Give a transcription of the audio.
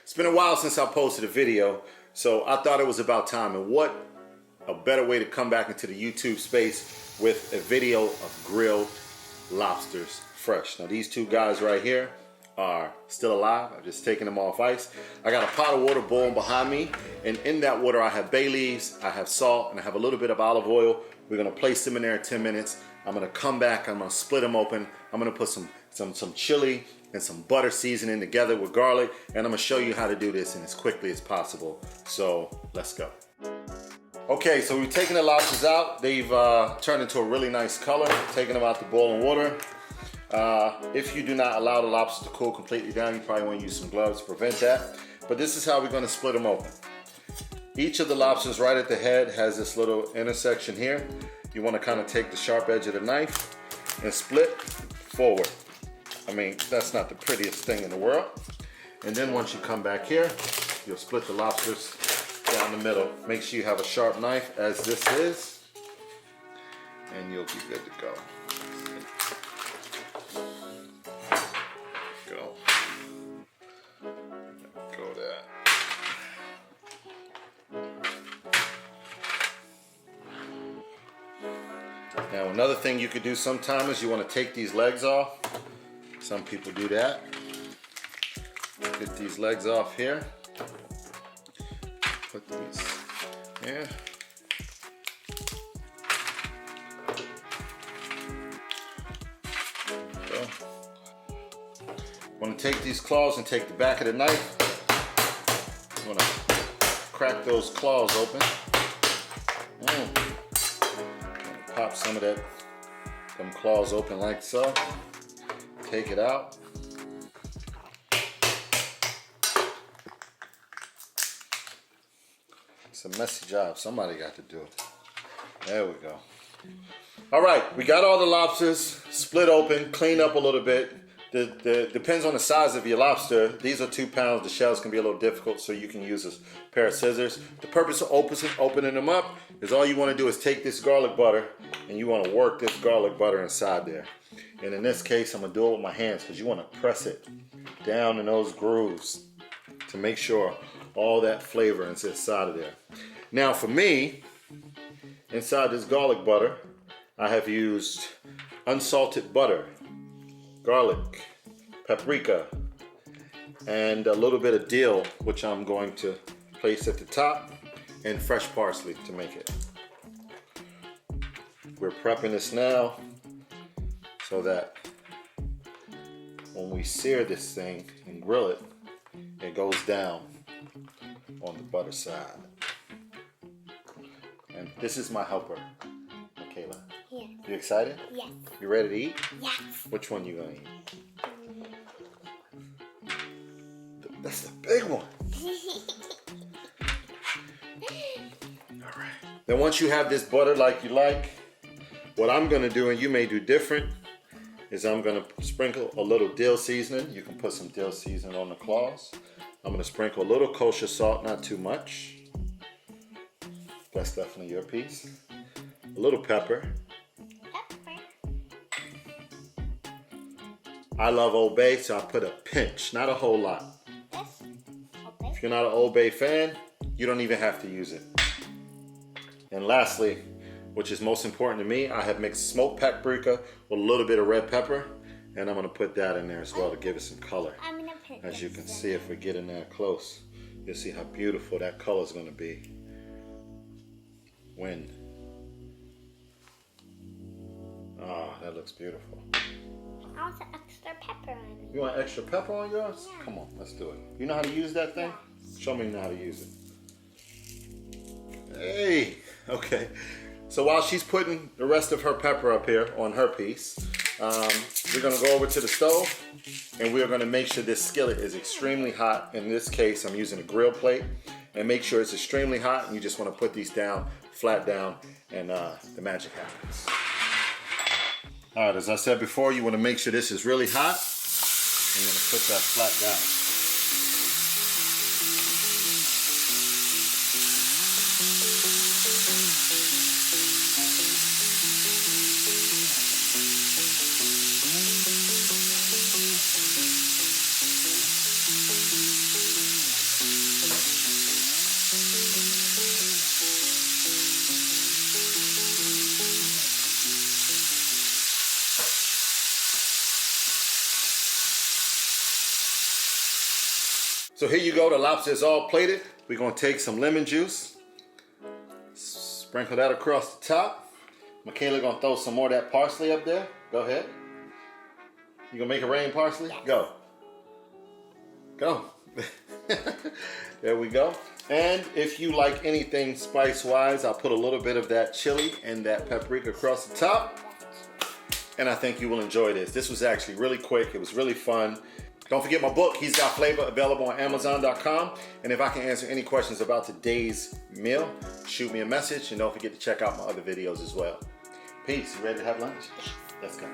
It's been a while since I posted a video, so I thought it was about time. And what a better way to come back into the YouTube space with a video of grilled lobsters fresh. Now these two guys right here are still alive. I've just taken them off ice. I got a pot of water boiling behind me, and in that water I have bay leaves, I have salt, and I have a little bit of olive oil. We're gonna place them in there in 10 minutes. I'm gonna come back, I'm gonna split them open. I'm gonna put some chili and some butter seasoning together with garlic, and I'm gonna show you how to do this in as quickly as possible. So let's go. Okay, so we've taken the lobsters out. They've turned into a really nice color. Taking them out the boiling water. If you do not allow the lobster to cool completely down, you probably want to use some gloves to prevent that. But this is how we're going to split them open. Each of the lobsters right at the head has this little intersection here. You want to kind of take the sharp edge of the knife and split forward. I mean, that's not the prettiest thing in the world. And then once you come back here, you'll split the lobsters down the middle. Make sure you have a sharp knife, as this is, and you'll be good to go. Now another thing you could do sometime is you want to take these legs off. Some people do that. Get these legs off here. Put these here. Go. Want to take these claws and take the back of the knife. You want to crack those claws open. Pop some of them claws open like so. Take it out. It's a messy job. Somebody got to do it. There we go. All right, we got all the lobsters split open, cleaned up a little bit. Depends on the size of your lobster. These are 2 pounds. The shells can be a little difficult, so you can use a pair of scissors. The purpose of opening them up is all you want to do is take this garlic butter and you want to work this garlic butter inside there. And in this case, I'm going to do it with my hands because you want to press it down in those grooves to make sure all that flavor is inside of there. Now for me, inside this garlic butter, I have used unsalted butter, garlic, paprika, and a little bit of dill, which I'm going to place at the top, and fresh parsley to make it. We're prepping this now so that when we sear this thing and grill it, it goes down on the butter side. And this is my helper, Michaela. Yeah. You excited? Yes. You ready to eat? Yes. Which one you gonna eat? That's the big one. All right. Then once you have this butter like you like, what I'm gonna do, and you may do different, is I'm gonna sprinkle a little dill seasoning. You can put some dill seasoning on the claws. I'm gonna sprinkle a little kosher salt, not too much. That's definitely your piece. A little pepper. I love Old Bay, so I put a pinch, not a whole lot. If you're not an Old Bay fan, you don't even have to use it. And lastly, which is most important to me, I have mixed smoked paprika with a little bit of red pepper, and I'm gonna put that in there as well to give it some color. As you can see, if we get in there close, you'll see how beautiful that color is gonna be when, that looks beautiful. I want some extra pepper on it. You want extra pepper on yours? Yeah. Come on, let's do it. You know how to use that thing? Yeah. Show me you know how to use it. Hey, okay. So while she's putting the rest of her pepper up here on her piece, we're gonna go over to the stove and we're gonna make sure this skillet is extremely hot. In this case, I'm using a grill plate, and make sure it's extremely hot, and you just wanna put these down, flat down, and the magic happens. All right, as I said before, you want to make sure this is really hot. And you're going to put that flat down. So here you go, the lobster is all plated. We're gonna take some lemon juice, sprinkle that across the top. Michaela gonna throw some more of that parsley up there. Go ahead. You gonna make it rain parsley? Go. Go. There we go. And if you like anything spice-wise, I'll put a little bit of that chili and that paprika across the top. And I think you will enjoy this. This was actually really quick. It was really fun. Don't forget my book, He's Got Flavor, available on Amazon.com. And if I can answer any questions about today's meal, shoot me a message. And don't forget to check out my other videos as well. Peace. You ready to have lunch? Let's go.